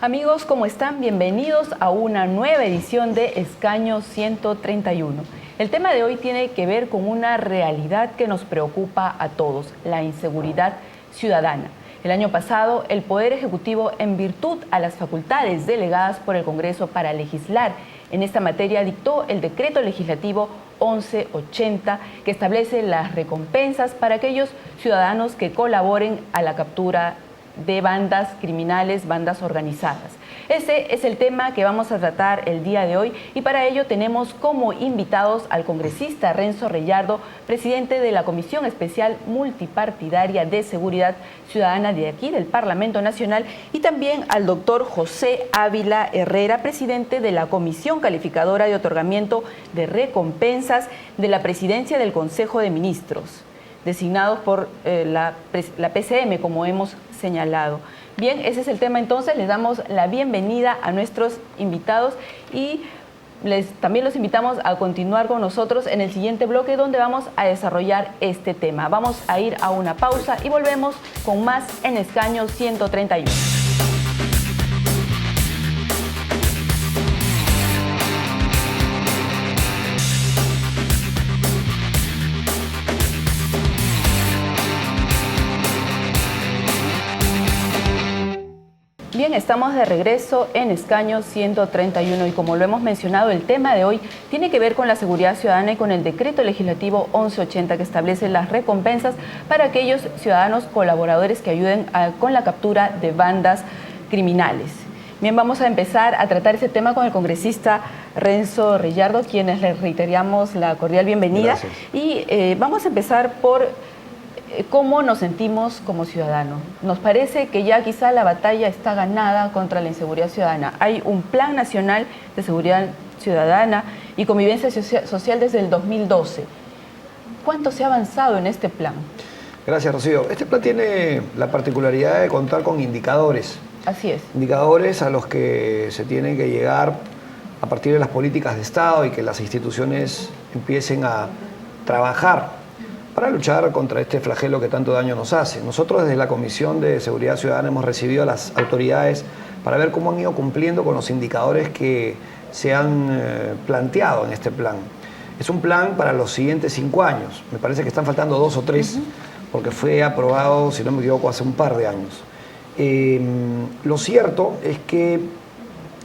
Amigos, ¿cómo están? Bienvenidos a una nueva edición de Escaño 131. El tema de hoy tiene que ver con una realidad que nos preocupa a todos, la inseguridad ciudadana. El año pasado, el Poder Ejecutivo, en virtud a las facultades delegadas por el Congreso para legislar en esta materia, dictó el Decreto Legislativo 1180, que establece las recompensas para aquellos ciudadanos que colaboren a la captura de bandas criminales, bandas organizadas. Ese es el tema que vamos a tratar el día de hoy y para ello tenemos como invitados al congresista Renzo Reyardo, presidente de la Comisión Especial Multipartidaria de Seguridad Ciudadana de aquí del Parlamento Nacional, y también al doctor José Ávila Herrera, presidente de la Comisión Calificadora de Otorgamiento de Recompensas de la Presidencia del Consejo de Ministros, designados por la PCM, como hemos señalado. Bien, ese es el tema. Entonces les damos la bienvenida a nuestros invitados y también los invitamos a continuar con nosotros en el siguiente bloque, donde vamos a desarrollar este tema. Vamos a ir a una pausa y volvemos con más en Escaño 131. Bien, estamos de regreso en Escaño 131 y como lo hemos mencionado, el tema de hoy tiene que ver con la seguridad ciudadana y con el Decreto Legislativo 1180, que establece las recompensas para aquellos ciudadanos colaboradores que ayuden con la captura de bandas criminales. Bien, vamos a empezar a tratar este tema con el congresista Renzo Reyardo, quienes le reiteramos la cordial bienvenida. Gracias. Y vamos a empezar por ¿cómo nos sentimos como ciudadanos? Nos parece que ya quizá la batalla está ganada contra la inseguridad ciudadana. Hay un Plan Nacional de Seguridad Ciudadana y Convivencia Social desde el 2012. ¿Cuánto se ha avanzado en este plan? Gracias, Rocío. Este plan tiene la particularidad de contar con indicadores. Así es. Indicadores a los que se tienen que llegar a partir de las políticas de Estado y que las instituciones empiecen a trabajar para luchar contra este flagelo que tanto daño nos hace. Nosotros desde la Comisión de Seguridad Ciudadana hemos recibido a las autoridades para ver cómo han ido cumpliendo con los indicadores que se han planteado en este plan. Es un plan para los siguientes 5 años. Me parece que están faltando 2 o 3, porque fue aprobado, si no me equivoco, hace un par de años. Lo cierto es que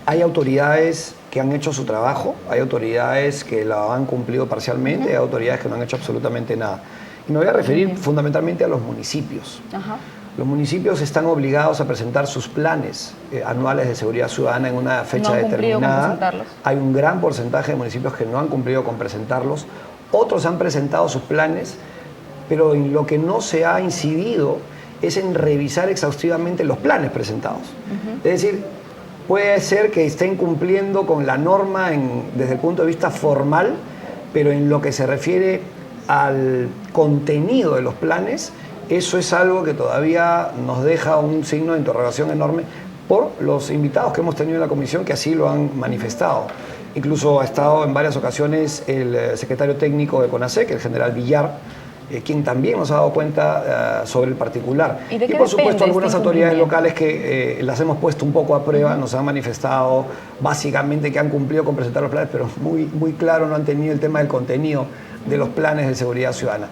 hay autoridades que han hecho su trabajo, hay autoridades que lo han cumplido parcialmente, hay autoridades que no han hecho absolutamente nada. Y me voy a referir fundamentalmente a los municipios. Los municipios están obligados a presentar sus planes anuales de seguridad ciudadana en una fecha determinada. Hay un gran porcentaje de municipios que no han cumplido con presentarlos. Otros han presentado sus planes, pero en lo que no se ha incidido es en revisar exhaustivamente los planes presentados. Es decir, puede ser que estén cumpliendo con la norma desde el punto de vista formal, pero en lo que se refiere al contenido de los planes, eso es algo que todavía nos deja un signo de interrogación enorme por los invitados que hemos tenido en la comisión que así lo han manifestado. Incluso ha estado en varias ocasiones el secretario técnico de CONASEC, el general Villar, quien también nos ha dado cuenta sobre el particular. Y por supuesto algunas autoridades locales que las hemos puesto un poco a prueba, nos han manifestado básicamente que han cumplido con presentar los planes, pero muy claro no han tenido el tema del contenido de los planes de seguridad ciudadana.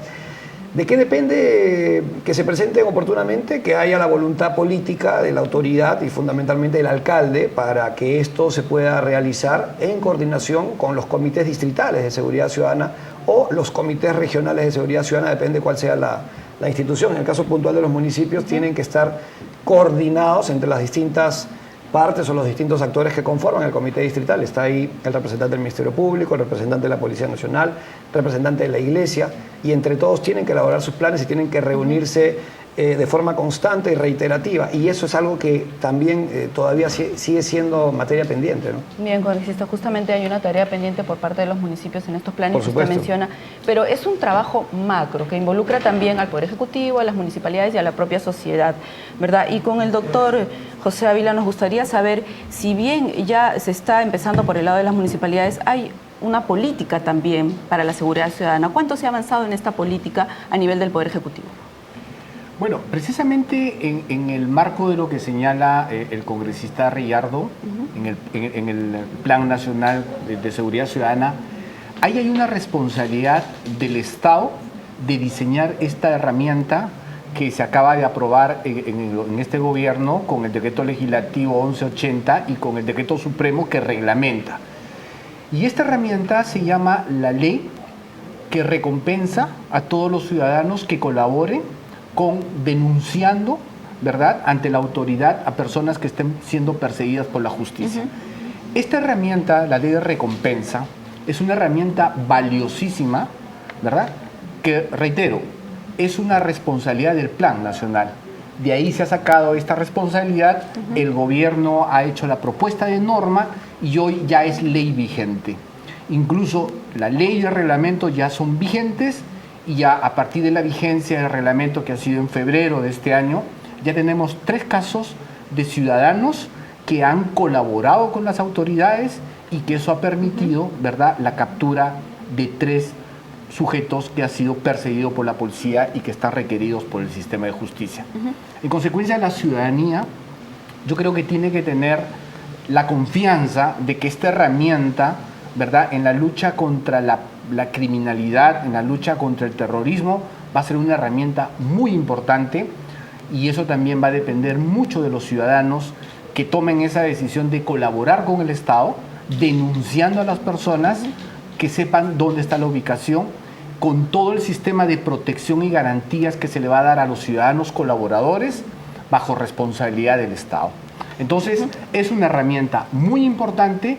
¿De qué depende que se presenten oportunamente? Que haya la voluntad política de la autoridad y fundamentalmente del alcalde para que esto se pueda realizar en coordinación con los comités distritales de seguridad ciudadana o los comités regionales de seguridad ciudadana, depende cuál sea la institución. En el caso puntual de los municipios, tienen que estar coordinados entre las distintas partes o los distintos actores que conforman el comité distrital. Está ahí el representante del Ministerio Público, el representante de la Policía Nacional, el representante de la Iglesia, y entre todos tienen que elaborar sus planes y tienen que reunirse de forma constante y reiterativa, y eso es algo que también todavía sigue siendo materia pendiente, ¿no? Bien, congresista, justamente hay una tarea pendiente por parte de los municipios en estos planes que usted menciona, pero es un trabajo macro que involucra también al Poder Ejecutivo, a las municipalidades y a la propia sociedad, ¿verdad? Y con el doctor José Ávila nos gustaría saber, si bien ya se está empezando por el lado de las municipalidades, hay una política también para la seguridad ciudadana. ¿Cuánto se ha avanzado en esta política a nivel del Poder Ejecutivo? Bueno, precisamente en el marco de lo que señala el congresista Riyardo, en el Plan Nacional de Seguridad Ciudadana, ahí hay una responsabilidad del Estado de diseñar esta herramienta que se acaba de aprobar en este gobierno con el decreto legislativo 1180 y con el decreto supremo que reglamenta. Y esta herramienta se llama la ley que recompensa a todos los ciudadanos que colaboren con denunciando, ¿verdad?, ante la autoridad a personas que estén siendo perseguidas por la justicia. Esta herramienta, la ley de recompensa, es una herramienta valiosísima, ¿verdad?, que, reitero, es una responsabilidad del Plan Nacional. De ahí se ha sacado esta responsabilidad, el gobierno ha hecho la propuesta de norma y hoy ya es ley vigente. Incluso la ley y el reglamento ya son vigentes y ya a partir de la vigencia del reglamento que ha sido en febrero de este año, ya tenemos 3 casos de ciudadanos que han colaborado con las autoridades y que eso ha permitido, ¿verdad?, la captura de 3 sujetos que han sido perseguidos por la policía y que están requeridos por el sistema de justicia. En consecuencia, la ciudadanía, yo creo que tiene que tener la confianza de que esta herramienta, ¿verdad?, en la lucha contra la criminalidad, en la lucha contra el terrorismo, va a ser una herramienta muy importante y eso también va a depender mucho de los ciudadanos que tomen esa decisión de colaborar con el Estado, denunciando a las personas, que sepan dónde está la ubicación, con todo el sistema de protección y garantías que se le va a dar a los ciudadanos colaboradores bajo responsabilidad del Estado. Entonces, es una herramienta muy importante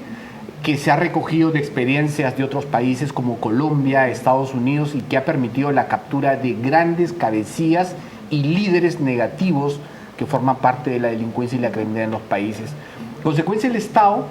que se ha recogido de experiencias de otros países como Colombia, Estados Unidos y que ha permitido la captura de grandes cabecillas y líderes negativos que forman parte de la delincuencia y la criminalidad en los países. En consecuencia, el Estado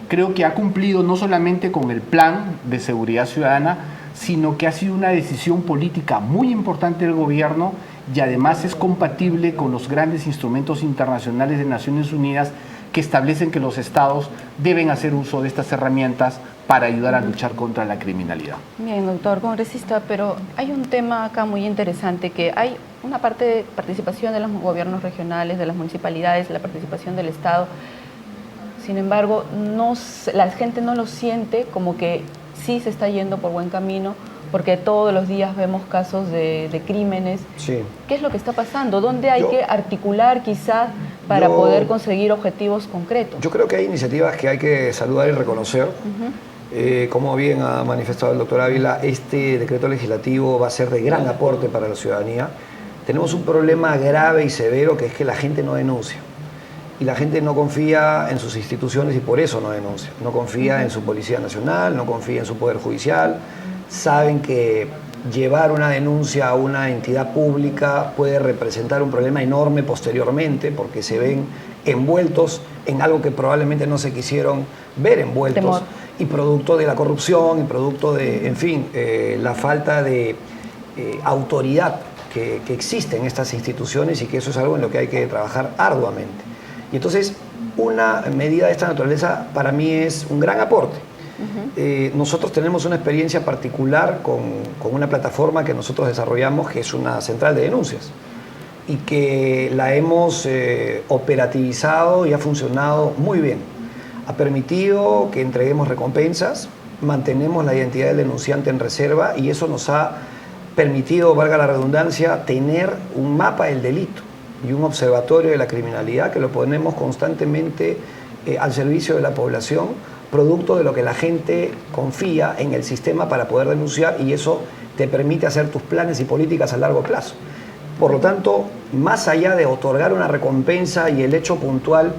creo que ha cumplido no solamente con el Plan de Seguridad Ciudadana, sino que ha sido una decisión política muy importante del gobierno y además es compatible con los grandes instrumentos internacionales de Naciones Unidas que establecen que los estados deben hacer uso de estas herramientas para ayudar a luchar contra la criminalidad. Bien, doctor congresista, pero hay un tema acá muy interesante, que hay una parte de participación de los gobiernos regionales, de las municipalidades, la participación del Estado. Sin embargo, la gente no lo siente como que sí se está yendo por buen camino, porque todos los días vemos casos de crímenes. Sí. ¿Qué es lo que está pasando? ¿Dónde hay que articular quizás para poder conseguir objetivos concretos? Yo creo que hay iniciativas que hay que saludar y reconocer. Como bien ha manifestado el doctor Ávila, este decreto legislativo va a ser de gran aporte para la ciudadanía. Tenemos un problema grave y severo, que es que la gente no denuncia. Y la gente no confía en sus instituciones y por eso no denuncia. No confía en su Policía Nacional, no confía en su Poder Judicial. Saben que llevar una denuncia a una entidad pública puede representar un problema enorme posteriormente, porque se ven envueltos en algo que probablemente no se quisieron ver envueltos. Temor. Y producto de la corrupción, y producto de, en fin, la falta de autoridad que existe en estas instituciones, y que eso es algo en lo que hay que trabajar arduamente. Y entonces, una medida de esta naturaleza para mí es un gran aporte. Nosotros tenemos una experiencia particular con una plataforma que nosotros desarrollamos, que es una central de denuncias, y que la hemos operativizado y ha funcionado muy bien. Ha permitido que entreguemos recompensas, mantenemos la identidad del denunciante en reserva, y eso nos ha permitido, valga la redundancia, tener un mapa del delito y un observatorio de la criminalidad que lo ponemos constantemente al servicio de la población, producto de lo que la gente confía en el sistema para poder denunciar, y eso te permite hacer tus planes y políticas a largo plazo. Por lo tanto, más allá de otorgar una recompensa y el hecho puntual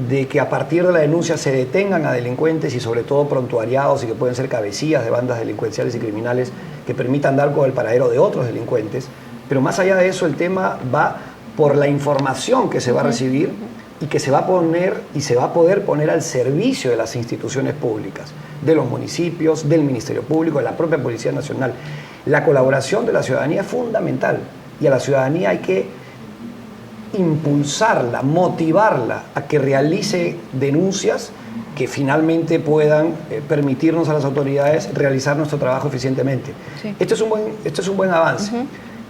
de que a partir de la denuncia se detengan a delincuentes y sobre todo prontuariados y que pueden ser cabecillas de bandas delincuenciales y criminales que permitan dar con el paradero de otros delincuentes, pero más allá de eso el tema va por la información que se va a recibir y que se va a poner y se va a poder poner al servicio de las instituciones públicas, de los municipios, del Ministerio Público, de la propia Policía Nacional. La colaboración de la ciudadanía es fundamental y a la ciudadanía hay que impulsarla, motivarla a que realice denuncias que finalmente puedan permitirnos a las autoridades realizar nuestro trabajo eficientemente. Sí. Esto es un buen avance.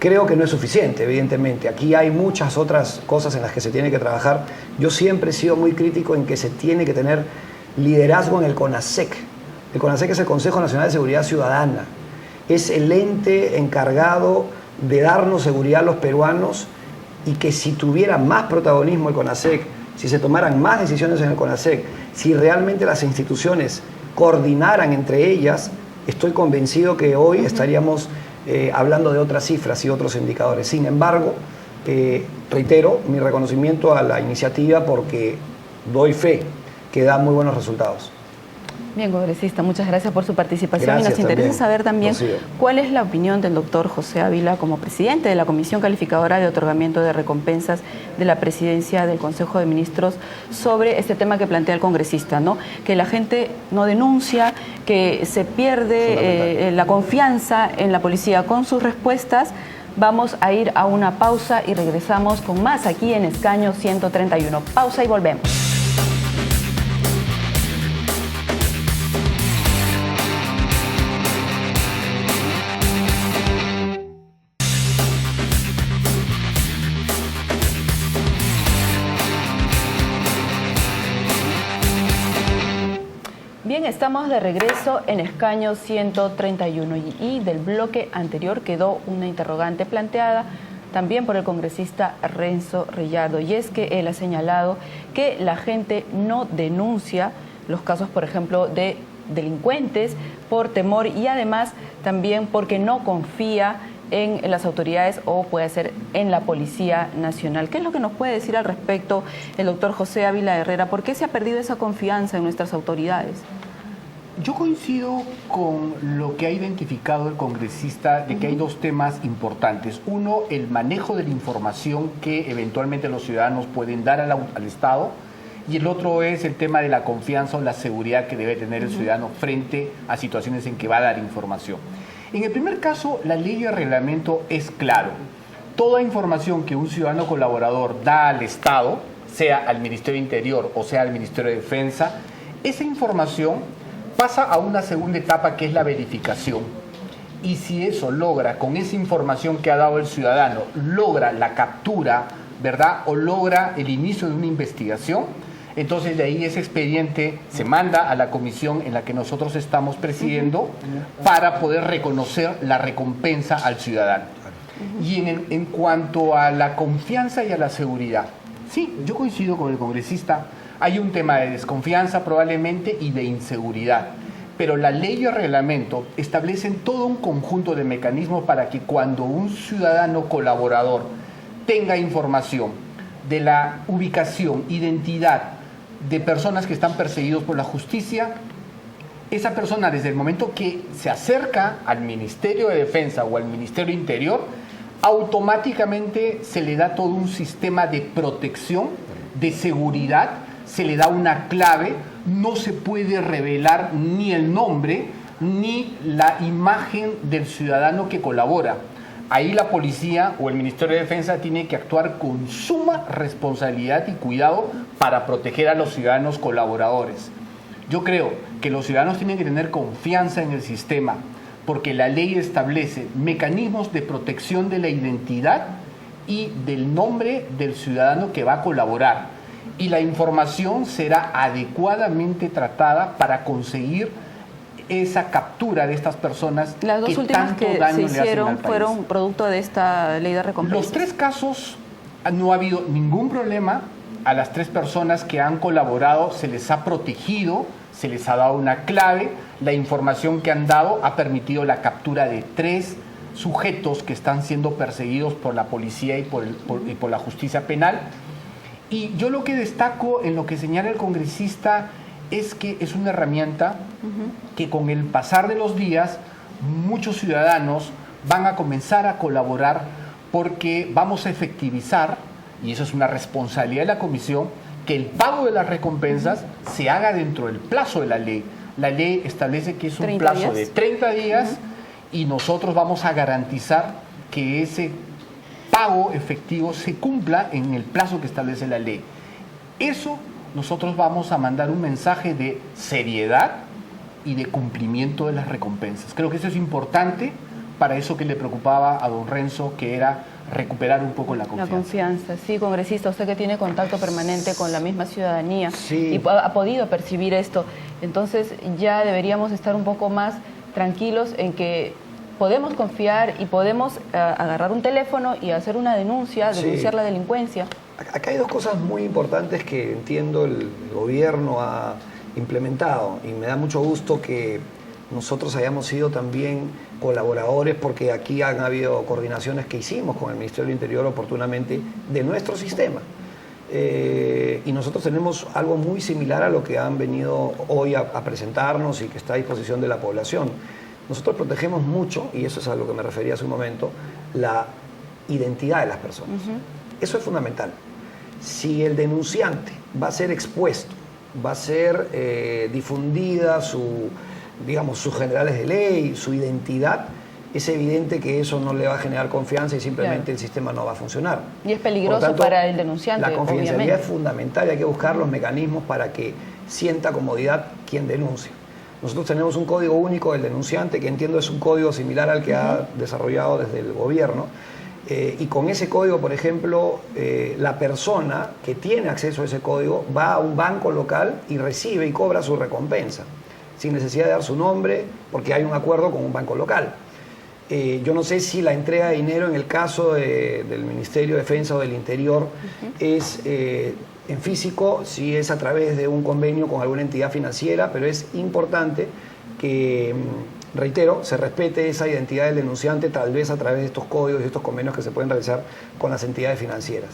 Creo que no es suficiente, evidentemente. Aquí hay muchas otras cosas en las que se tiene que trabajar. Yo siempre he sido muy crítico en que se tiene que tener liderazgo en el CONASEC. El CONASEC es el Consejo Nacional de Seguridad Ciudadana. Es el ente encargado de darnos seguridad a los peruanos, y que si tuviera más protagonismo el CONASEC, si se tomaran más decisiones en el CONASEC, si realmente las instituciones coordinaran entre ellas, estoy convencido que hoy estaríamos hablando de otras cifras y otros indicadores. Sin embargo, reitero mi reconocimiento a la iniciativa porque doy fe que da muy buenos resultados. Bien, congresista, muchas gracias por su participación. Gracias, y nos interesa saber también Rocío, cuál es la opinión del doctor José Ávila como presidente de la Comisión Calificadora de Otorgamiento de Recompensas de la Presidencia del Consejo de Ministros sobre este tema que plantea el congresista, ¿no? Que la gente no denuncia, que se pierde la confianza en la policía con sus respuestas. Vamos a ir a una pausa y regresamos con más aquí en Escaño 131. Pausa y volvemos. Bien, estamos de regreso en Escaño 131 y del bloque anterior quedó una interrogante planteada también por el congresista Renzo Reyardo, y es que él ha señalado que la gente no denuncia los casos, por ejemplo, de delincuentes por temor y además también porque no confía en las autoridades o puede ser en la Policía Nacional. ¿Qué es lo que nos puede decir al respecto el doctor José Ávila Herrera? ¿Por qué se ha perdido esa confianza en nuestras autoridades? Yo coincido con lo que ha identificado el congresista de que hay dos temas importantes. Uno, el manejo de la información que eventualmente los ciudadanos pueden dar al Estado, y el otro es el tema de la confianza o la seguridad que debe tener el ciudadano frente a situaciones en que va a dar información. En el primer caso, la ley y el reglamento es claro. Toda información que un ciudadano colaborador da al Estado, sea al Ministerio de Interior o sea al Ministerio de Defensa, esa información pasa a una segunda etapa que es la verificación. Y si eso logra, con esa información que ha dado el ciudadano, logra la captura, ¿verdad? O logra el inicio de una investigación, entonces de ahí ese expediente se manda a la comisión en la que nosotros estamos presidiendo para poder reconocer la recompensa al ciudadano. Y en cuanto a la confianza y a la seguridad, sí, yo coincido con el congresista. Hay un tema de desconfianza probablemente y de inseguridad, pero la ley y el reglamento establecen todo un conjunto de mecanismos para que cuando un ciudadano colaborador tenga información de la ubicación, identidad de personas que están perseguidos por la justicia, esa persona desde el momento que se acerca al Ministerio de Defensa o al Ministerio Interior, automáticamente se le da todo un sistema de protección, de seguridad, se le da una clave, no se puede revelar ni el nombre ni la imagen del ciudadano que colabora. Ahí la policía o el Ministerio de Defensa tiene que actuar con suma responsabilidad y cuidado para proteger a los ciudadanos colaboradores. Yo creo que los ciudadanos tienen que tener confianza en el sistema, porque la ley establece mecanismos de protección de la identidad y del nombre del ciudadano que va a colaborar. Y la información será adecuadamente tratada para conseguir esa captura de estas personas. Las dos últimas que se hicieron fueron producto de esta ley de recompensas. Los tres casos no ha habido ningún problema. A las tres personas que han colaborado se les ha protegido, se les ha dado una clave. La información que han dado ha permitido la captura de 3 sujetos que están siendo perseguidos por la policía y por la justicia penal. Y yo lo que destaco en lo que señala el congresista es que es una herramienta que con el pasar de los días muchos ciudadanos van a comenzar a colaborar, porque vamos a efectivizar, y eso es una responsabilidad de la comisión, que el pago de las recompensas se haga dentro del plazo de la ley. La ley establece que es un plazo de 30 días y nosotros vamos a garantizar que ese pago efectivo se cumpla en el plazo que establece la ley. Eso nosotros vamos a mandar un mensaje de seriedad y de cumplimiento de las recompensas. Creo que eso es importante para eso que le preocupaba a don Renzo, que era recuperar un poco la confianza. La confianza, sí, congresista, usted que tiene contacto permanente con la misma ciudadanía Sí. y ha podido percibir esto, entonces ya deberíamos estar un poco más tranquilos en que podemos confiar y podemos agarrar un teléfono y hacer una denuncia, denunciar Sí. la delincuencia. Acá hay dos cosas muy importantes que entiendo el gobierno ha implementado y me da mucho gusto que nosotros hayamos sido también colaboradores porque aquí han habido coordinaciones que hicimos con el Ministerio del Interior oportunamente de nuestro sistema. Y nosotros tenemos algo muy similar a lo que han venido hoy a presentarnos y que está a disposición de la población. Nosotros protegemos mucho, y eso es a lo que me refería hace un momento, la identidad de las personas. Eso es fundamental. Si el denunciante va a ser expuesto, va a ser difundida sus generales de ley, su identidad, es evidente que eso no le va a generar confianza y simplemente el sistema no va a funcionar. Y es peligroso Por lo tanto, para el denunciante, la confidencialidad obviamente. es fundamental y hay que buscar los mecanismos para que sienta comodidad quien denuncia. Nosotros tenemos un código único del denunciante, que entiendo es un código similar al que ha desarrollado desde el gobierno. Y con ese código, por ejemplo, la persona que tiene acceso a ese código va a un banco local y recibe y cobra su recompensa, sin necesidad de dar su nombre, porque hay un acuerdo con un banco local. Yo no sé si la entrega de dinero en el caso del Ministerio de Defensa o del Interior es en físico, si es a través de un convenio con alguna entidad financiera, pero es importante que, reitero, se respete esa identidad del denunciante, tal vez a través de estos códigos y estos convenios que se pueden realizar con las entidades financieras.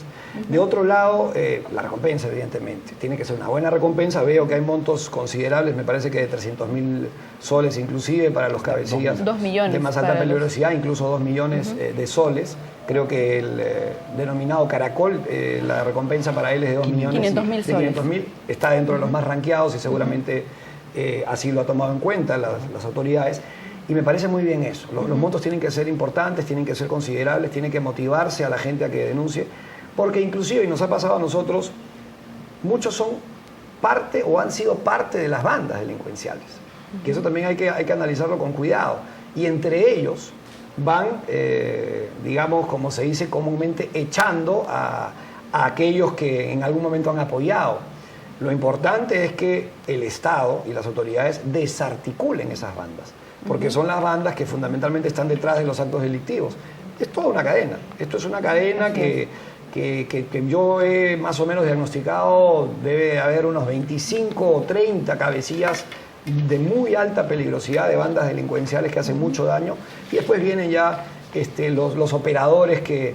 De otro lado, la recompensa, evidentemente. Tiene que ser una buena recompensa. Veo que hay montos considerables, me parece que de 300.000 soles inclusive para los cabecillas 2 millones de más alta para los- peligrosidad, incluso 2 millones de soles. Creo que el denominado Caracol, la recompensa para él es de 2 millones 500.000 de 500.000. Está dentro de los más ranqueados y seguramente así lo ha tomado en cuenta las autoridades. Y me parece muy bien eso. Los montos tienen que ser importantes, tienen que ser considerables, tienen que motivarse a la gente a que denuncie, porque inclusive, y nos ha pasado a nosotros, muchos son parte o han sido parte de las bandas delincuenciales. Que eso también hay que analizarlo con cuidado. Y entre ellos van, digamos, como se dice comúnmente, echando a aquellos que en algún momento han apoyado. Lo importante es que el Estado y las autoridades desarticulen esas bandas, porque son las bandas que fundamentalmente están detrás de los actos delictivos. Es toda una cadena. Esto es una cadena que yo he más o menos diagnosticado, debe haber unos 25 o 30 cabecillas de muy alta peligrosidad de bandas delincuenciales que hacen mucho daño, y después vienen ya los operadores que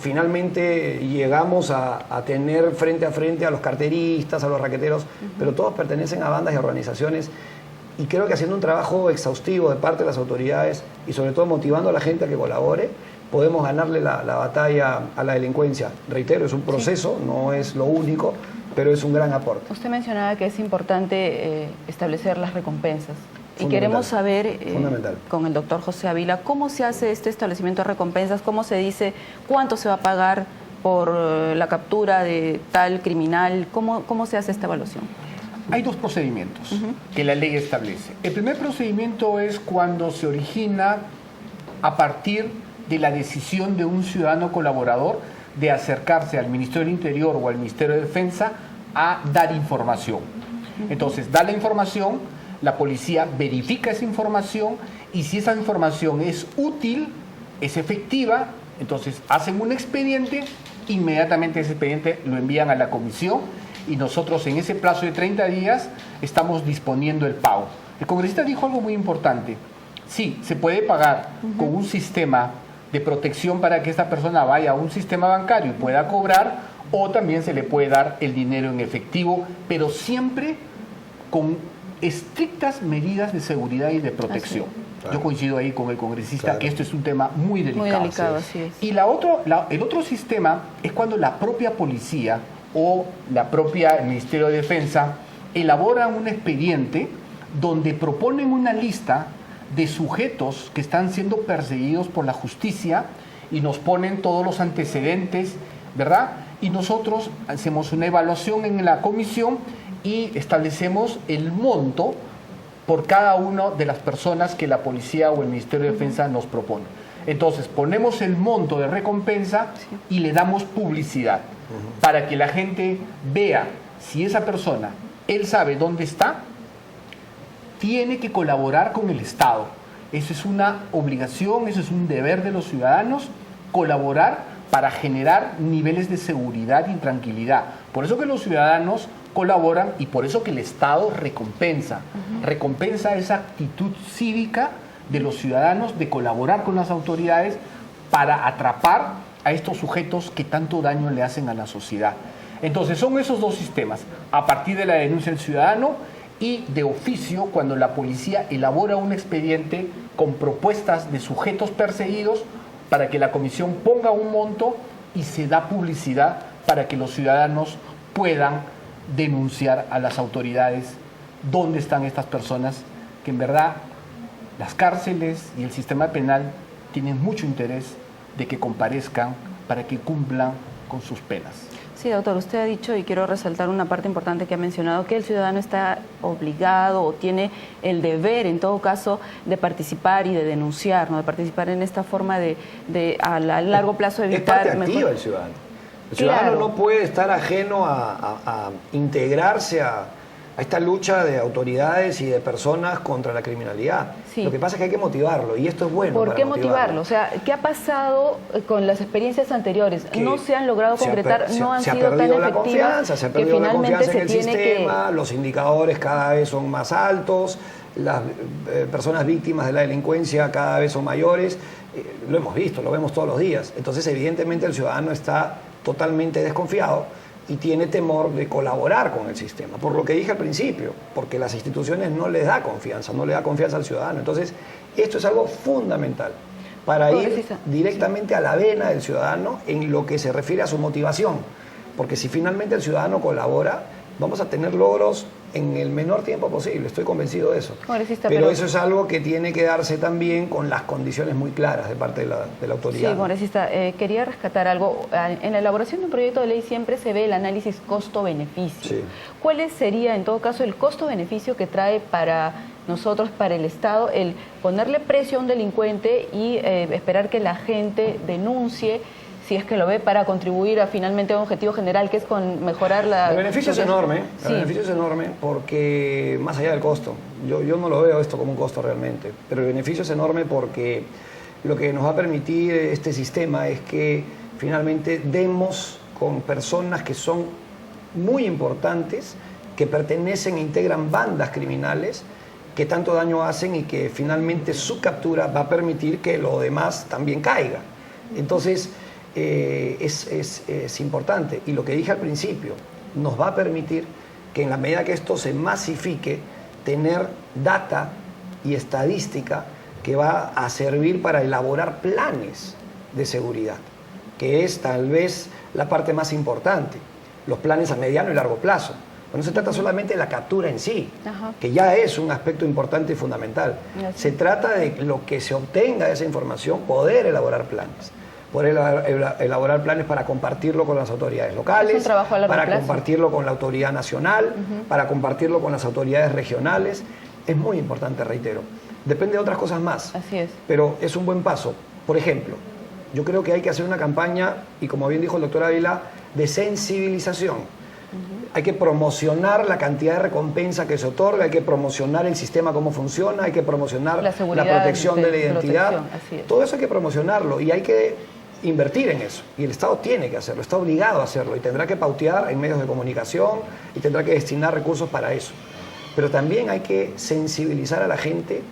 finalmente llegamos a tener frente a frente a los carteristas, a los raqueteros, pero todos pertenecen a bandas y organizaciones, y creo que haciendo un trabajo exhaustivo de parte de las autoridades y sobre todo motivando a la gente a que colabore, podemos ganarle la batalla a la delincuencia. Reitero, es un proceso, no es lo único, pero es un gran aporte. Usted mencionaba que es importante establecer las recompensas. Y Fundamental. queremos saber, Fundamental. con el doctor José Ávila, cómo se hace este establecimiento de recompensas, cómo se dice cuánto se va a pagar por la captura de tal criminal, cómo se hace esta evaluación. Hay dos procedimientos que la ley establece. El primer procedimiento es cuando se origina a partir de la decisión de un ciudadano colaborador de acercarse al Ministerio del Interior o al Ministerio de Defensa a dar información. Entonces, da la información, la policía verifica esa información y si esa información es útil, es efectiva, entonces hacen un expediente, inmediatamente ese expediente lo envían a la comisión y nosotros en ese plazo de 30 días estamos disponiendo el pago. El congresista dijo algo muy importante. Sí, se puede pagar con un sistema de protección para que esta persona vaya a un sistema bancario y pueda cobrar, o también se le puede dar el dinero en efectivo, pero siempre con estrictas medidas de seguridad y de protección. Claro. Yo coincido ahí con el congresista Claro. que esto es un tema muy delicado. Muy delicado, así es. Y el otro sistema es cuando la propia policía o el Ministerio de Defensa elaboran un expediente donde proponen una lista de sujetos que están siendo perseguidos por la justicia y nos ponen todos los antecedentes, ¿verdad? Y nosotros hacemos una evaluación en la comisión y establecemos el monto por cada una de las personas que la policía o el Ministerio de Defensa nos propone. Entonces ponemos el monto de recompensa y le damos publicidad para que la gente vea si esa persona, él sabe dónde está, tiene que colaborar con el Estado. Eso es una obligación, eso es un deber de los ciudadanos, colaborar para generar niveles de seguridad y tranquilidad. Por eso que los ciudadanos colaboran y por eso que el Estado recompensa. Recompensa esa actitud cívica de los ciudadanos de colaborar con las autoridades para atrapar a estos sujetos que tanto daño le hacen a la sociedad. Entonces son esos dos sistemas, a partir de la denuncia del ciudadano y de oficio cuando la policía elabora un expediente con propuestas de sujetos perseguidos para que la comisión ponga un monto y se da publicidad para que los ciudadanos puedan denunciar a las autoridades dónde están estas personas que en verdad las cárceles y el sistema penal tienen mucho interés de que comparezcan para que cumplan con sus penas. Sí, doctor, usted ha dicho, y quiero resaltar una parte importante que ha mencionado, que el ciudadano está obligado o tiene el deber, en todo caso, de participar y de denunciar, ¿no? De participar en esta forma de a largo plazo evitar... Es parte activa el ciudadano. El ciudadano no puede estar ajeno a integrarse a esta lucha de autoridades y de personas contra la criminalidad. Sí. Lo que pasa es que hay que motivarlo y esto es bueno. ¿Por qué motivarlo? O sea, ¿qué ha pasado con las experiencias anteriores? No se han logrado concretar, no han sido tan efectivas. Se ha perdido la confianza en el sistema, los indicadores cada vez son más altos, las personas víctimas de la delincuencia cada vez son mayores. Lo hemos visto, lo vemos todos los días. Entonces, evidentemente, el ciudadano está totalmente desconfiado y tiene temor de colaborar con el sistema, por lo que dije al principio, porque las instituciones no le da confianza, no le da confianza al ciudadano. Entonces, esto es algo fundamental para ir directamente a la vena del ciudadano en lo que se refiere a su motivación, porque si finalmente el ciudadano colabora, vamos a tener logros en el menor tiempo posible, estoy convencido de eso. Pero eso es algo que tiene que darse también con las condiciones muy claras de parte de la autoridad. Sí, congresista, quería rescatar algo. En la elaboración de un proyecto de ley siempre se ve el análisis costo-beneficio. Sí. ¿Cuál sería, en todo caso, el costo-beneficio que trae para nosotros, para el Estado, el ponerle precio a un delincuente y esperar que la gente denuncie, si es que lo ve, para contribuir a finalmente a un objetivo general, que es con mejorar la... El beneficio es enorme, sí. El beneficio es enorme porque, más allá del costo, yo no lo veo esto como un costo realmente, pero el beneficio es enorme porque lo que nos va a permitir este sistema es que finalmente demos con personas que son muy importantes, que pertenecen e integran bandas criminales, que tanto daño hacen y que finalmente su captura va a permitir que lo demás también caiga. Entonces, es importante. Y lo que dije al principio, nos va a permitir que en la medida que esto se masifique, tener data y estadística que va a servir para elaborar planes de seguridad, que es tal vez la parte más importante, los planes a mediano y largo plazo. No se trata solamente de la captura en sí, que ya es un aspecto importante y fundamental. Se trata de lo que se obtenga de esa información, poder elaborar planes. Poder elaborar planes para compartirlo con las autoridades locales, para compartirlo con la autoridad nacional, para compartirlo con las autoridades regionales. Es muy importante, reitero. Depende de otras cosas más. Así es. Pero es un buen paso. Por ejemplo, yo creo que hay que hacer una campaña, y como bien dijo el doctor Ávila, de sensibilización. Hay que promocionar la cantidad de recompensa que se otorga, hay que promocionar el sistema, cómo funciona, hay que promocionar la protección de la identidad. Todo eso hay que promocionarlo y hay que invertir en eso. Y el Estado tiene que hacerlo, está obligado a hacerlo y tendrá que pautear en medios de comunicación y tendrá que destinar recursos para eso. Pero también hay que sensibilizar a la gente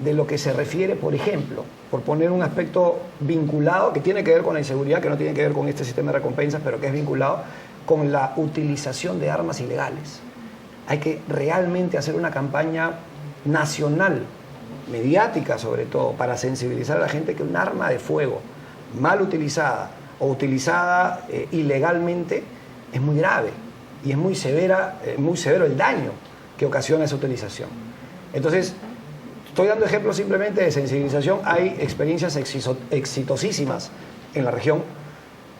de lo que se refiere, por ejemplo, por poner un aspecto vinculado que tiene que ver con la inseguridad, que no tiene que ver con este sistema de recompensas, pero que es vinculado con la utilización de armas ilegales. Hay que realmente hacer una campaña nacional, mediática sobre todo, para sensibilizar a la gente que un arma de fuego mal utilizada o utilizada ilegalmente es muy grave y es muy severo el daño que ocasiona esa utilización. Entonces, estoy dando ejemplos simplemente de sensibilización. Hay experiencias exitosísimas en la región.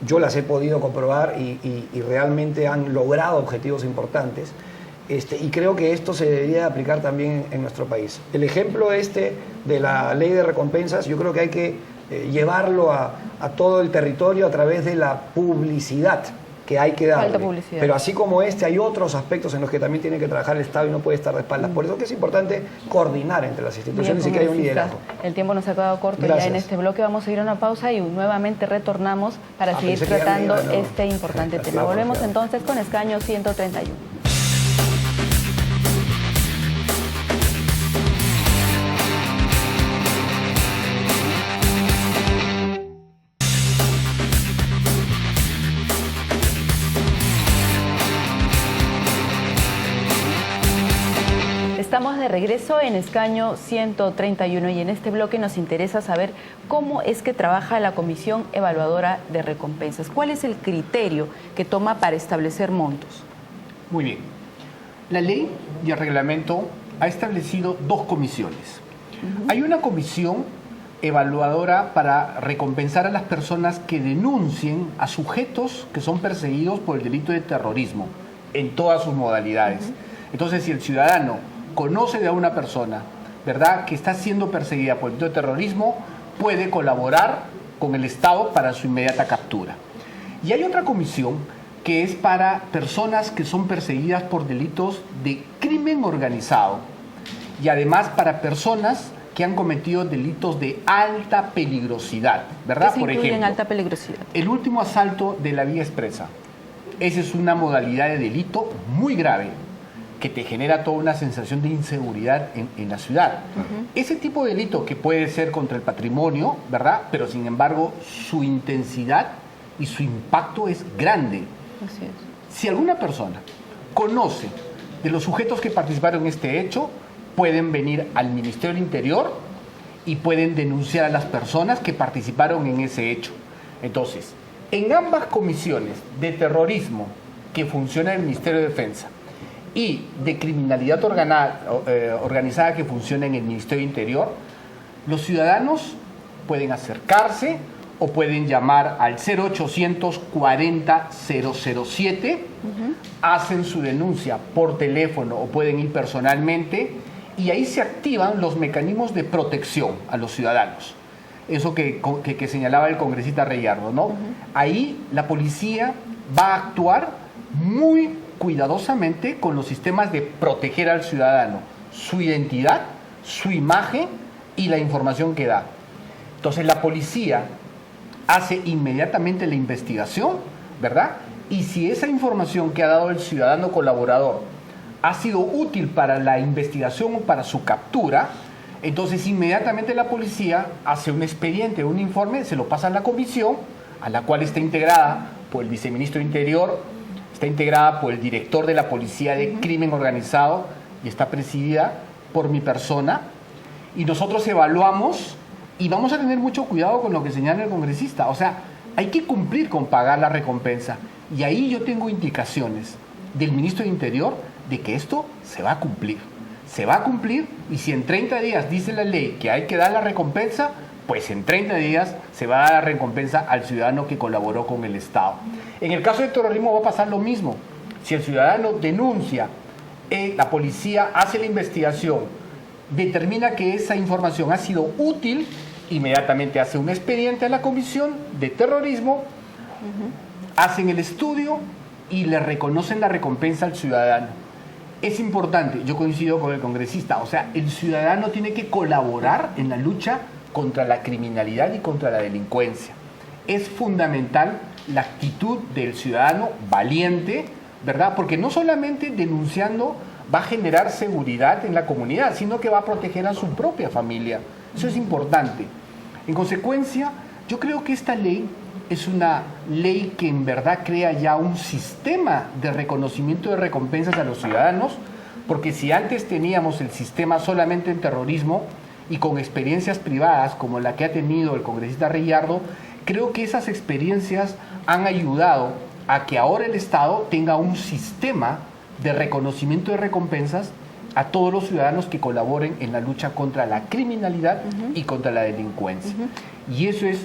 Yo las he podido comprobar y realmente han logrado objetivos importantes. y creo que esto se debería aplicar también en nuestro país. El ejemplo de la ley de recompensas, yo creo que hay que llevarlo a todo el territorio a través de la publicidad que hay que darle. Pero así como hay otros aspectos en los que también tiene que trabajar el Estado y no puede estar de espaldas. Por eso que es importante coordinar entre las instituciones y que haya un liderazgo. El tiempo nos ha quedado corto. Gracias. Ya en este bloque vamos a ir a una pausa y nuevamente retornamos para seguir tratando este importante tema. Volvemos entonces con Escaño 131. Estamos de regreso en Escaño 131 y en este bloque nos interesa saber cómo es que trabaja la Comisión Evaluadora de Recompensas. ¿Cuál es el criterio que toma para establecer montos? Muy bien. La ley y el reglamento ha establecido dos comisiones. Hay una comisión evaluadora para recompensar a las personas que denuncien a sujetos que son perseguidos por el delito de terrorismo en todas sus modalidades. Entonces, si el ciudadano conoce de a una persona, ¿verdad?, que está siendo perseguida por el delito de terrorismo, puede colaborar con el Estado para su inmediata captura. Y hay otra comisión que es para personas que son perseguidas por delitos de crimen organizado y además para personas que han cometido delitos de alta peligrosidad, ¿verdad? ¿Qué se incluye en alta peligrosidad? El último asalto de la vía expresa. Esa es una modalidad de delito muy grave que te genera toda una sensación de inseguridad en la ciudad. Ese tipo de delito que puede ser contra el patrimonio, ¿verdad?, pero sin embargo su intensidad y su impacto es grande. Así es. Si alguna persona conoce de los sujetos que participaron en este hecho, pueden venir al Ministerio del Interior y pueden denunciar a las personas que participaron en ese hecho. Entonces, en ambas comisiones de terrorismo que funciona en el Ministerio de Defensa y de criminalidad organizada que funciona en el Ministerio del Interior, los ciudadanos pueden acercarse o pueden llamar al 0800 40 007, hacen su denuncia por teléfono o pueden ir personalmente y ahí se activan los mecanismos de protección a los ciudadanos. Eso que señalaba el congresista Reyardo, ¿no? Ahí la policía va a actuar muy cuidadosamente con los sistemas de proteger al ciudadano, su identidad, su imagen y la información que da. Entonces la policía hace inmediatamente la investigación, ¿verdad? Y si esa información que ha dado el ciudadano colaborador ha sido útil para la investigación o para su captura, entonces inmediatamente la policía hace un expediente, un informe, se lo pasa a la comisión, a la cual está integrada por el viceministro de Interior, está integrada por el director de la Policía de Crimen Organizado y está presidida por mi persona. Y nosotros evaluamos y vamos a tener mucho cuidado con lo que señala el congresista. O sea, hay que cumplir con pagar la recompensa. Y ahí yo tengo indicaciones del ministro de Interior de que esto se va a cumplir. Se va a cumplir y si en 30 días dice la ley que hay que dar la recompensa, pues en 30 días se va a dar la recompensa al ciudadano que colaboró con el Estado. En el caso del terrorismo va a pasar lo mismo. Si el ciudadano denuncia, la policía hace la investigación, determina que esa información ha sido útil, inmediatamente hace un expediente a la Comisión de Terrorismo, hacen el estudio y le reconocen la recompensa al ciudadano. Es importante, yo coincido con el congresista, o sea, el ciudadano tiene que colaborar en la lucha contra la criminalidad y contra la delincuencia. Es fundamental la actitud del ciudadano valiente, ¿verdad? Porque no solamente denunciando va a generar seguridad en la comunidad, sino que va a proteger a su propia familia. Eso es importante. En consecuencia, yo creo que esta ley es una ley que en verdad crea ya un sistema de reconocimiento de recompensas a los ciudadanos, porque si antes teníamos el sistema solamente en terrorismo y con experiencias privadas como la que ha tenido el congresista Reyardo, creo que esas experiencias han ayudado a que ahora el Estado tenga un sistema de reconocimiento de recompensas a todos los ciudadanos que colaboren en la lucha contra la criminalidad y contra la delincuencia. Y eso es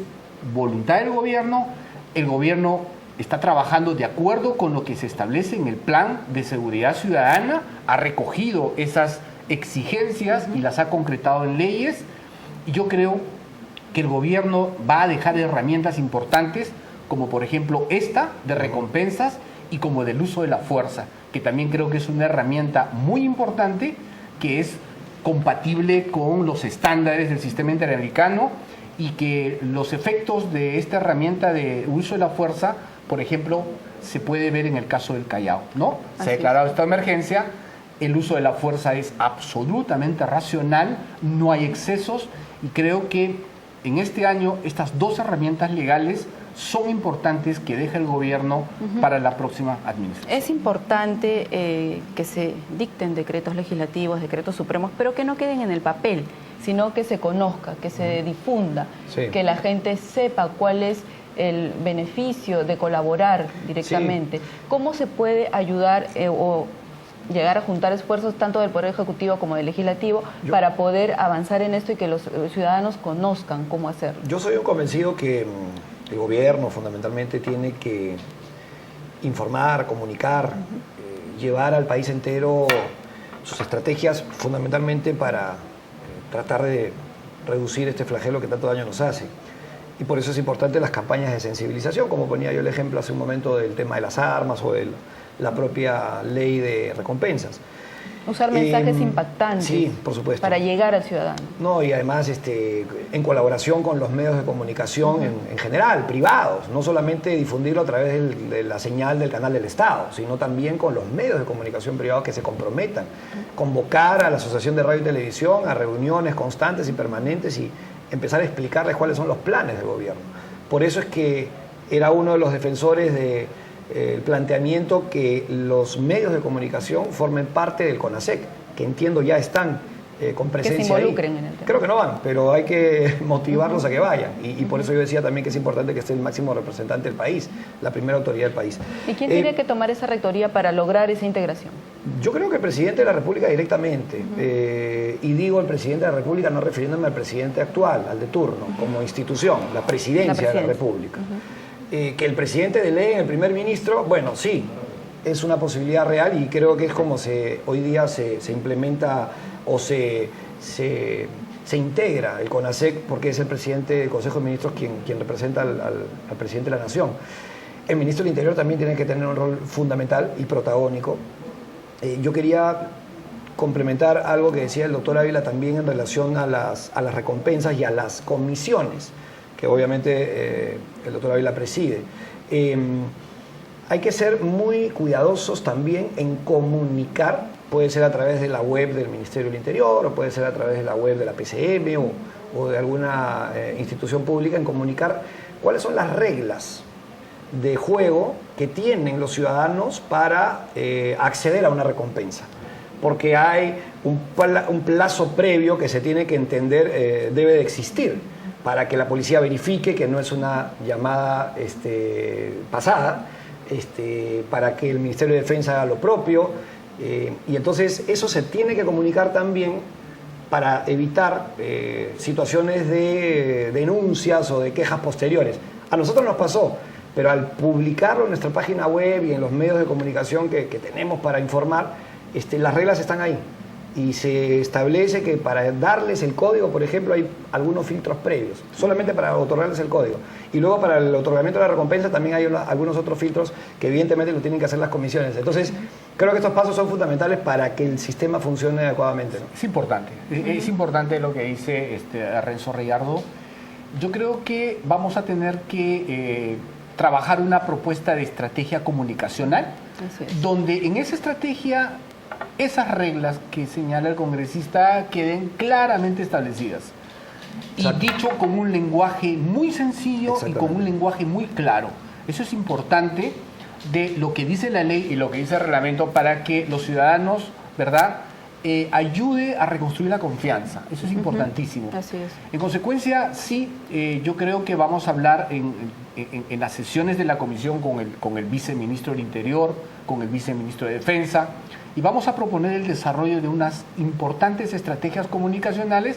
voluntad del gobierno. El gobierno está trabajando de acuerdo con lo que se establece en el Plan de Seguridad Ciudadana, ha recogido esas exigencias y las ha concretado en leyes. Y yo creo que el gobierno va a dejar herramientas importantes, como por ejemplo esta de recompensas y como del uso de la fuerza, que también creo que es una herramienta muy importante, que es compatible con los estándares del sistema interamericano, y que los efectos de esta herramienta de uso de la fuerza, por ejemplo, se puede ver en el caso del Callao, ¿no? Se ha declarado esta emergencia, el uso de la fuerza es absolutamente racional, no hay excesos, y creo que en este año estas dos herramientas legales son importantes que deja el gobierno para la próxima administración. Es importante que se dicten decretos legislativos, decretos supremos, pero que no queden en el papel, sino que se conozca, que se difunda, que la gente sepa cuál es el beneficio de colaborar directamente. Sí. ¿Cómo se puede ayudar o llegar a juntar esfuerzos tanto del Poder Ejecutivo como del Legislativo para poder avanzar en esto y que los ciudadanos conozcan cómo hacerlo? Yo soy un convencido que el gobierno fundamentalmente tiene que informar, comunicar, llevar al país entero sus estrategias fundamentalmente para tratar de reducir este flagelo que tanto daño nos hace. Y por eso es importante las campañas de sensibilización, como ponía yo el ejemplo hace un momento del tema de las armas o de la propia ley de recompensas. Usar mensajes impactantes, sí, por supuesto, para llegar al ciudadano. No, y además en colaboración con los medios de comunicación en general, privados, no solamente difundirlo a través de la señal del canal del Estado, sino también con los medios de comunicación privados que se comprometan, convocar a la Asociación de Radio y Televisión a reuniones constantes y permanentes y empezar a explicarles cuáles son los planes del gobierno. Por eso es que era uno de los defensores de el planteamiento que los medios de comunicación formen parte del CONASEC, que entiendo ya están con presencia que se involucren en el tema. Creo que no van, pero hay que motivarlos a que vayan. Y por eso yo decía también que es importante que esté el máximo representante del país, la primera autoridad del país. ¿Y quién tiene que tomar esa rectoría para lograr esa integración? Yo creo que el presidente de la República directamente. Y digo el presidente de la República no refiriéndome al presidente actual, al de turno, como institución, la presidencia de la República. Que el presidente delegue en el primer ministro, bueno, sí, es una posibilidad real y creo que es como hoy día se implementa o se integra el CONASEC, porque es el presidente del Consejo de Ministros quien representa al presidente de la Nación. El ministro del Interior también tiene que tener un rol fundamental y protagónico. Yo quería complementar algo que decía el doctor Ávila también en relación a las recompensas y a las comisiones, que obviamente el doctor Ávila preside. Hay que ser muy cuidadosos también en comunicar, puede ser a través de la web del Ministerio del Interior, o puede ser a través de la web de la PCM o de alguna institución pública, en comunicar cuáles son las reglas de juego que tienen los ciudadanos para acceder a una recompensa. Porque hay un plazo previo que se tiene que entender debe de existir, para que la policía verifique que no es una llamada pasada, para que el Ministerio de Defensa haga lo propio, y entonces eso se tiene que comunicar también para evitar situaciones de denuncias o de quejas posteriores. A nosotros nos pasó, pero al publicarlo en nuestra página web y en los medios de comunicación que tenemos para informar, las reglas están ahí. Y se establece que para darles el código, por ejemplo, hay algunos filtros previos, solamente para otorgarles el código. Y luego para el otorgamiento de la recompensa también hay algunos otros filtros que evidentemente lo tienen que hacer las comisiones. Entonces, creo que estos pasos son fundamentales para que el sistema funcione adecuadamente, ¿no? Es importante, es importante lo que dice Renzo Reyardo. Yo creo que vamos a tener que trabajar una propuesta de estrategia comunicacional, donde en esa estrategia esas reglas que señala el congresista queden claramente establecidas. Y dicho con un lenguaje muy sencillo y con un lenguaje muy claro. Eso es importante de lo que dice la ley y lo que dice el reglamento para que los ciudadanos, ¿verdad?, ayude a reconstruir la confianza. Eso es importantísimo. Así es. En consecuencia, sí, yo creo que vamos a hablar en las sesiones de la comisión con el viceministro del Interior, con el viceministro de Defensa, y vamos a proponer el desarrollo de unas importantes estrategias comunicacionales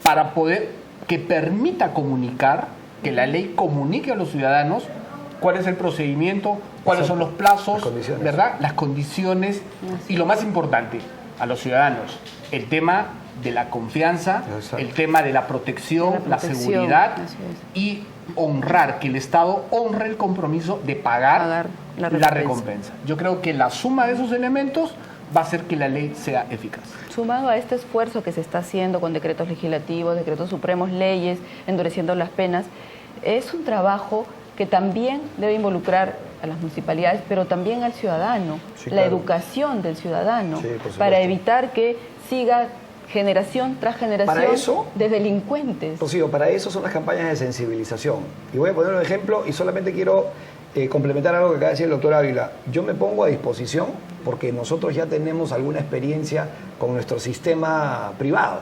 para poder que permita comunicar, que la ley comunique a los ciudadanos cuál es el procedimiento, cuáles son los plazos, ¿verdad? Las condiciones y lo más importante, a los ciudadanos, el tema de la confianza, el tema de la protección, la seguridad y honrar, que el Estado honre el compromiso de pagar la recompensa. Yo creo que la suma de esos elementos va a hacer que la ley sea eficaz. Sumado a este esfuerzo que se está haciendo con decretos legislativos, decretos supremos, leyes, endureciendo las penas, es un trabajo que también debe involucrar a las municipalidades, pero también al ciudadano, la educación del ciudadano, para evitar que siga generación tras generación de delincuentes. Rocío, para eso son las campañas de sensibilización. Y voy a poner un ejemplo y solamente quiero complementar algo que acaba de decir el doctor Ávila. Yo me pongo a disposición porque nosotros ya tenemos alguna experiencia con nuestro sistema privado.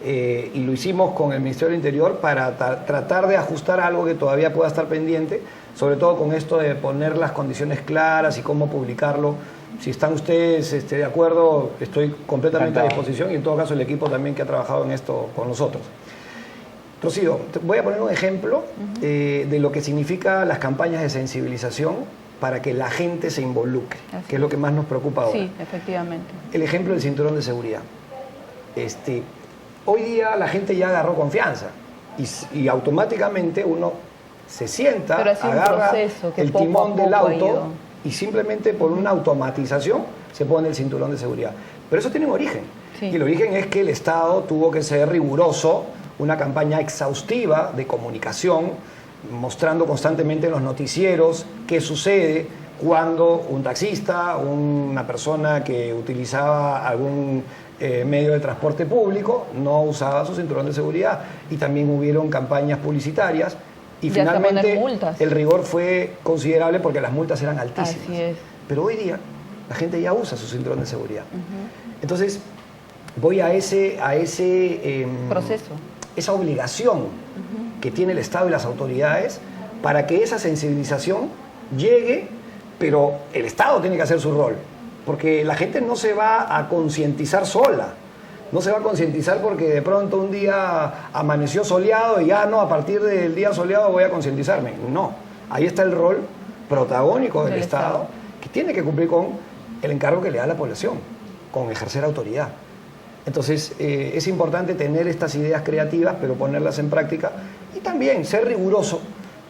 Y lo hicimos con el Ministerio del Interior para tratar de ajustar algo que todavía pueda estar pendiente, sobre todo con esto de poner las condiciones claras y cómo publicarlo. Si están ustedes de acuerdo, estoy completamente a disposición y en todo caso el equipo también que ha trabajado en esto con nosotros. Rocío, voy a poner un ejemplo de lo que significa las campañas de sensibilización para que la gente se involucre, que es lo que más nos preocupa ahora. Sí, efectivamente. El ejemplo del cinturón de seguridad. Hoy día la gente ya agarró confianza y automáticamente uno se sienta, agarra el timón del auto y simplemente por una automatización se pone el cinturón de seguridad. Pero eso tiene un origen. Y el origen es que el Estado tuvo que ser riguroso, una campaña exhaustiva de comunicación, mostrando constantemente en los noticieros qué sucede cuando un taxista, una persona que utilizaba algún medio de transporte público no usaba su cinturón de seguridad. Y también hubieron campañas publicitarias y finalmente el rigor fue considerable porque las multas eran altísimas. Así es. Pero hoy día la gente ya usa su cinturón de seguridad. Entonces voy a ese proceso, esa obligación que tiene el Estado y las autoridades para que esa sensibilización llegue, pero el Estado tiene que hacer su rol, porque la gente no se va a concientizar sola. No se va a concientizar porque de pronto un día amaneció soleado y ya no, a partir del día soleado voy a concientizarme. No, ahí está el rol protagónico del Estado que tiene que cumplir con el encargo que le da la población, con ejercer autoridad. Entonces es importante tener estas ideas creativas, pero ponerlas en práctica y también ser riguroso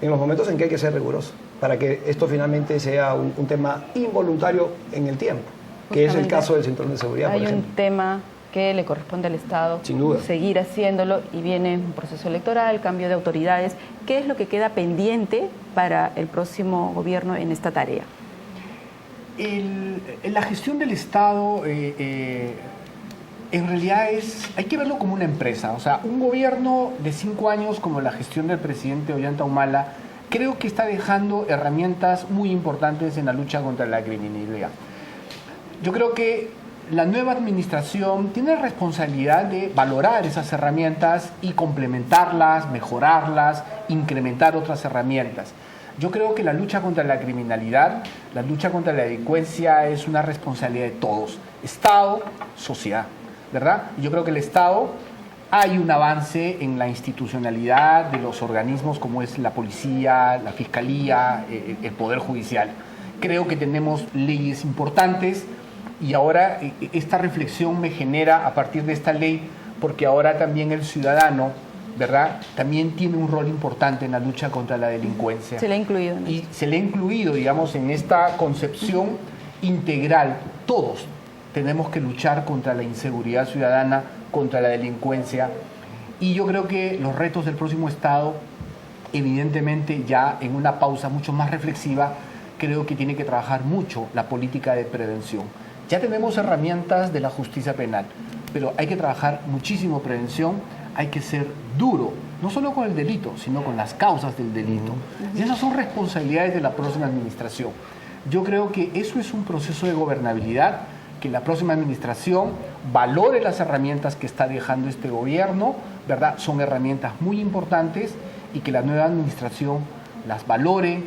en los momentos en que hay que ser riguroso, para que esto finalmente sea un tema involuntario en el tiempo, que es el caso del cinturón de seguridad, por ejemplo. Hay un tema que le corresponde al Estado seguir haciéndolo y viene un proceso electoral, cambio de autoridades. ¿Qué es lo que queda pendiente para el próximo gobierno en esta tarea? La gestión del Estado en realidad hay que verlo como una empresa. O sea, un gobierno de 5 años como la gestión del presidente Ollanta Humala creo que está dejando herramientas muy importantes en la lucha contra la criminalidad. Yo creo que la nueva administración tiene la responsabilidad de valorar esas herramientas y complementarlas, mejorarlas, incrementar otras herramientas. Yo creo que la lucha contra la criminalidad, la lucha contra la delincuencia es una responsabilidad de todos, Estado, sociedad, ¿verdad? Yo creo que el Estado, hay un avance en la institucionalidad de los organismos como es la policía, la fiscalía, el Poder Judicial. Creo que tenemos leyes importantes. Y ahora esta reflexión me genera a partir de esta ley, porque ahora también el ciudadano, ¿verdad?, también tiene un rol importante en la lucha contra la delincuencia. Se le ha incluido. Y se le ha incluido, digamos, en esta concepción integral. Todos tenemos que luchar contra la inseguridad ciudadana, contra la delincuencia. Y yo creo que los retos del próximo Estado, evidentemente ya en una pausa mucho más reflexiva, creo que tiene que trabajar mucho la política de prevención. Ya tenemos herramientas de la justicia penal, pero hay que trabajar muchísimo prevención, hay que ser duro, no solo con el delito, sino con las causas del delito. Y esas son responsabilidades de la próxima administración. Yo creo que eso es un proceso de gobernabilidad, que la próxima administración valore las herramientas que está dejando este gobierno, ¿verdad? Son herramientas muy importantes y que la nueva administración las valore,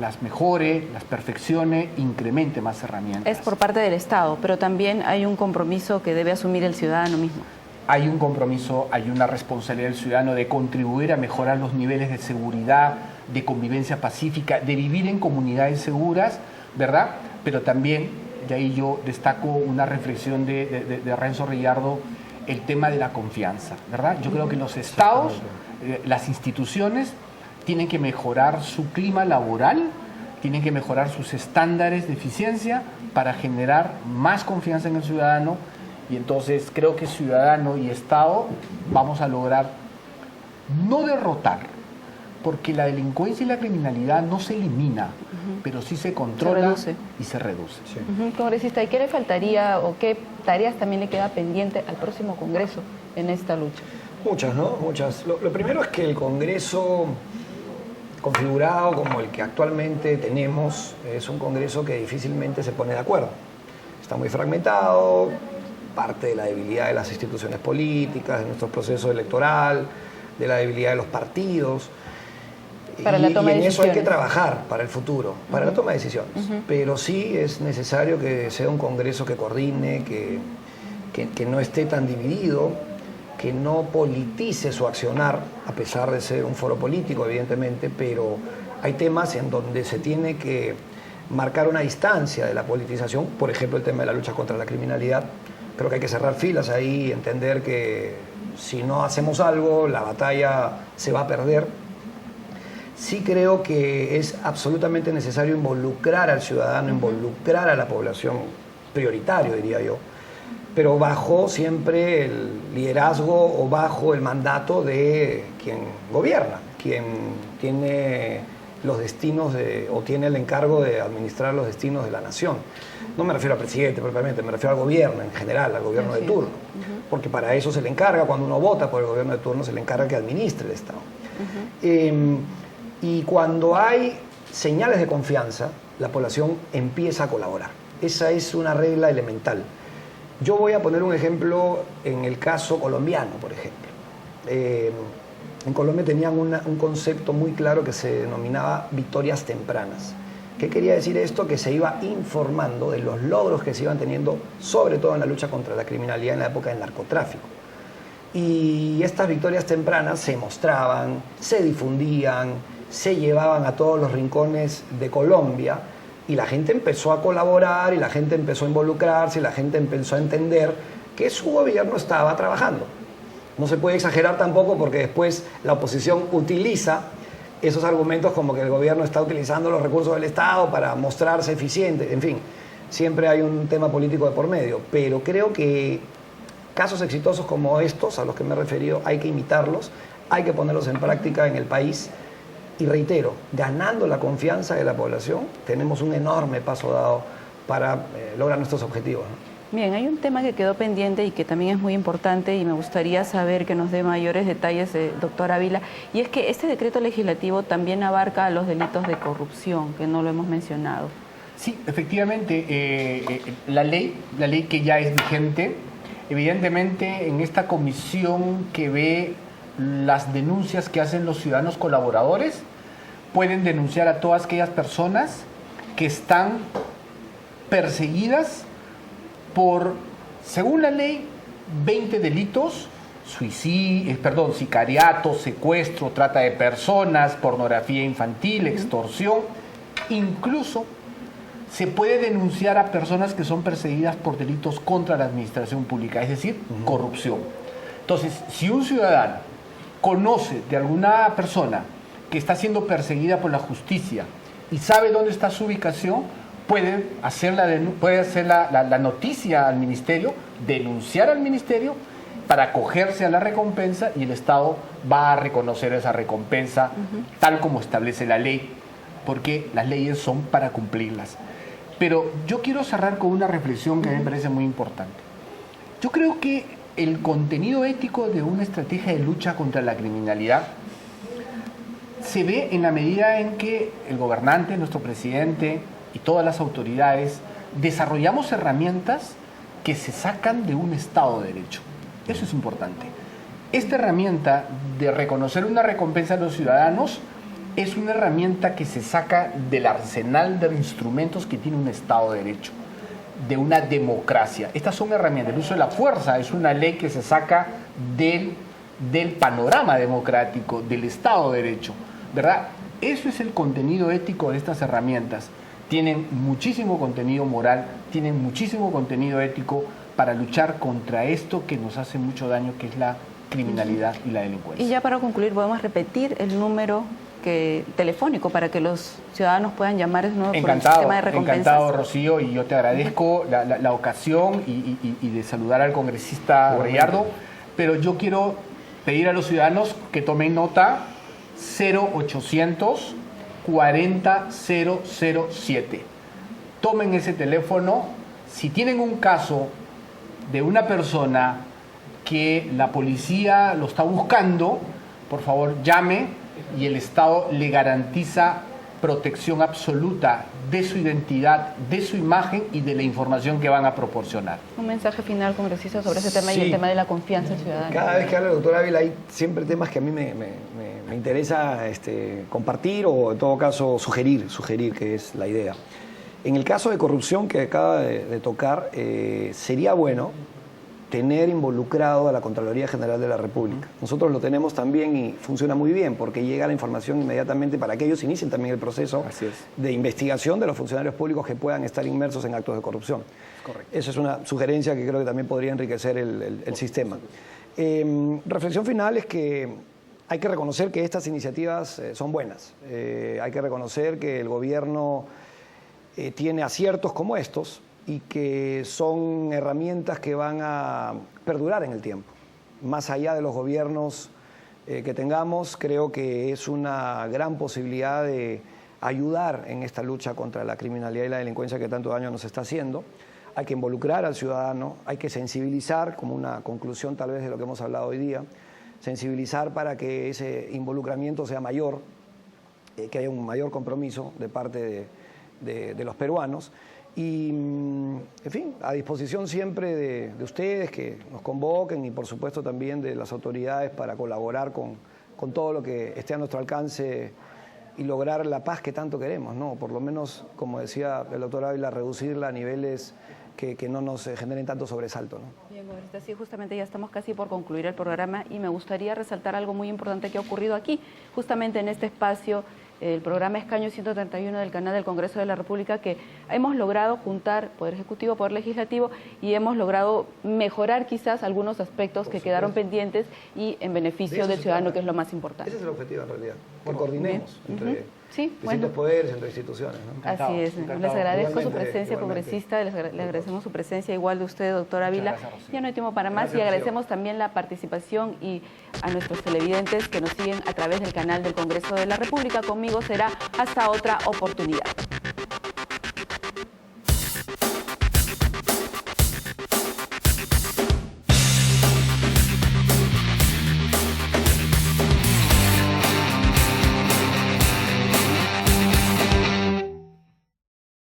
las mejore, las perfeccione, incremente más herramientas. Es por parte del Estado, pero también hay un compromiso que debe asumir el ciudadano mismo. Hay un compromiso, hay una responsabilidad del ciudadano de contribuir a mejorar los niveles de seguridad, de convivencia pacífica, de vivir en comunidades seguras, ¿verdad? Pero también, de ahí yo destaco una reflexión de Renzo Riyardo, el tema de la confianza, ¿verdad? Yo creo que los estados, las instituciones, tienen que mejorar su clima laboral, tienen que mejorar sus estándares de eficiencia para generar más confianza en el ciudadano, y entonces creo que ciudadano y Estado vamos a lograr no derrotar, porque la delincuencia y la criminalidad no se elimina, pero sí se controla y se reduce. Sí. Congresista, ¿y qué le faltaría o qué tareas también le queda pendiente al próximo Congreso en esta lucha? Muchas, ¿no? Muchas. Lo primero es que el Congreso configurado como el que actualmente tenemos es un Congreso que difícilmente se pone de acuerdo. Está muy fragmentado, parte de la debilidad de las instituciones políticas, de nuestro proceso electoral, de la debilidad de los partidos. Para la toma de decisiones. Y en eso hay que trabajar para el futuro, para la toma de decisiones. Pero sí es necesario que sea un Congreso que coordine, que no esté tan dividido, que no politice su accionar, a pesar de ser un foro político, evidentemente, pero hay temas en donde se tiene que marcar una distancia de la politización, por ejemplo, el tema de la lucha contra la criminalidad. Creo que hay que cerrar filas ahí, entender que si no hacemos algo, la batalla se va a perder. Sí creo que es absolutamente necesario involucrar al ciudadano, involucrar a la población, prioritario, diría yo, pero bajo siempre el liderazgo o bajo el mandato de quien gobierna, quien tiene los destinos o tiene el encargo de administrar los destinos de la nación. No me refiero al presidente propiamente, me refiero al gobierno en general, al gobierno de turno, porque para eso se le encarga, cuando uno vota por el gobierno de turno, se le encarga que administre el Estado. Y cuando hay señales de confianza, la población empieza a colaborar. Esa es una regla elemental. Yo voy a poner un ejemplo en el caso colombiano, por ejemplo. En Colombia tenían un concepto muy claro que se denominaba victorias tempranas. ¿Qué quería decir esto? Que se iba informando de los logros que se iban teniendo, sobre todo en la lucha contra la criminalidad en la época del narcotráfico. Y estas victorias tempranas se mostraban, se difundían, se llevaban a todos los rincones de Colombia, y la gente empezó a colaborar, y la gente empezó a involucrarse, y la gente empezó a entender que su gobierno estaba trabajando. No se puede exagerar tampoco, porque después la oposición utiliza esos argumentos como que el gobierno está utilizando los recursos del Estado para mostrarse eficiente. En fin, siempre hay un tema político de por medio, pero creo que casos exitosos como estos, a los que me he referido, hay que imitarlos, hay que ponerlos en práctica en el país. Y reitero, ganando la confianza de la población, tenemos un enorme paso dado para lograr nuestros objetivos, ¿no? Bien, hay un tema que quedó pendiente y que también es muy importante, y me gustaría saber que nos dé mayores detalles, doctor Ávila, y es que este decreto legislativo también abarca los delitos de corrupción, que no lo hemos mencionado. Sí, efectivamente, la ley que ya es vigente, evidentemente en esta comisión que ve las denuncias que hacen los ciudadanos colaboradores, pueden denunciar a todas aquellas personas que están perseguidas por, según la ley, 20 delitos: sicariato, secuestro, trata de personas, pornografía infantil, extorsión. Incluso se puede denunciar a personas que son perseguidas por delitos contra la administración pública, es decir, corrupción. Entonces, si un ciudadano conoce de alguna persona que está siendo perseguida por la justicia y sabe dónde está su ubicación, puede hacer la noticia al ministerio, denunciar al ministerio para acogerse a la recompensa, y el Estado va a reconocer esa recompensa tal como establece la ley, porque las leyes son para cumplirlas. Pero yo quiero cerrar con una reflexión que a mí me parece muy importante. Yo creo que el contenido ético de una estrategia de lucha contra la criminalidad se ve en la medida en que el gobernante, nuestro presidente y todas las autoridades desarrollamos herramientas que se sacan de un Estado de Derecho. Eso es importante. Esta herramienta de reconocer una recompensa a los ciudadanos es una herramienta que se saca del arsenal de instrumentos que tiene un Estado de Derecho, de una democracia. Estas son herramientas. El uso de la fuerza es una ley que se saca del panorama democrático, del Estado de Derecho, ¿verdad? Eso es el contenido ético de estas herramientas. Tienen muchísimo contenido moral, tienen muchísimo contenido ético para luchar contra esto que nos hace mucho daño, que es la criminalidad y la delincuencia. Y ya para concluir, podemos repetir el número telefónico para que los ciudadanos puedan llamar de nuevo por el sistema de recompensas. Encantado, Rocío, y yo te agradezco la ocasión y de saludar al congresista Riyardo, pero yo quiero pedir a los ciudadanos que tomen nota: 0800 40 007. Tomen ese teléfono. Si tienen un caso de una persona que la policía lo está buscando, por favor llame y el Estado le garantiza protección absoluta de su identidad, de su imagen y de la información que van a proporcionar. Un mensaje final, congresista, sobre ese tema Sí. y el tema de la confianza ciudadana. Cada vez que habla el doctor Ávila hay siempre temas que a mí me interesa compartir o en todo caso sugerir, que es la idea. En el caso de corrupción que acaba de tocar, sería bueno tener involucrado a la Contraloría General de la República. Nosotros lo tenemos también y funciona muy bien porque llega la información inmediatamente para que ellos inicien también el proceso de investigación de los funcionarios públicos que puedan estar inmersos en actos de corrupción. Correcto. Esa es una sugerencia que creo que también podría enriquecer el sistema. Reflexión final es que hay que reconocer que estas iniciativas son buenas. Hay que reconocer que el gobierno tiene aciertos como estos y que son herramientas que van a perdurar en el tiempo. Más allá de los gobiernos que tengamos, creo que es una gran posibilidad de ayudar en esta lucha contra la criminalidad y la delincuencia que tanto daño nos está haciendo. Hay que involucrar al ciudadano, hay que sensibilizar, como una conclusión tal vez de lo que hemos hablado hoy día, sensibilizar para que ese involucramiento sea mayor, que haya un mayor compromiso de parte de los peruanos. Y, en fin, a disposición siempre de ustedes que nos convoquen y por supuesto también de las autoridades para colaborar con todo lo que esté a nuestro alcance y lograr la paz que tanto queremos, ¿no? Por lo menos, como decía el doctor Ávila, reducirla a niveles que no nos generen tanto sobresalto, ¿no? Bien, congresista, sí, justamente ya estamos casi por concluir el programa y me gustaría resaltar algo muy importante que ha ocurrido aquí, justamente en este espacio, el programa Escaño 131 del canal del Congreso de la República, que hemos logrado juntar Poder Ejecutivo, Poder Legislativo y hemos logrado mejorar quizás algunos aspectos que quedaron pendientes y en beneficio del ciudadano, que es lo más importante. Ese es el objetivo en realidad, que coordinemos entre distintos poderes, entre instituciones, ¿no? Así es. Encantado. Les agradezco su Igualmente, presencia, congresista, le agradecemos su presencia, igual de usted, doctor Ávila. Ya no hay tiempo para más y agradecemos también la participación y a nuestros televidentes que nos siguen a través del canal del Congreso de la República. Conmigo será hasta otra oportunidad.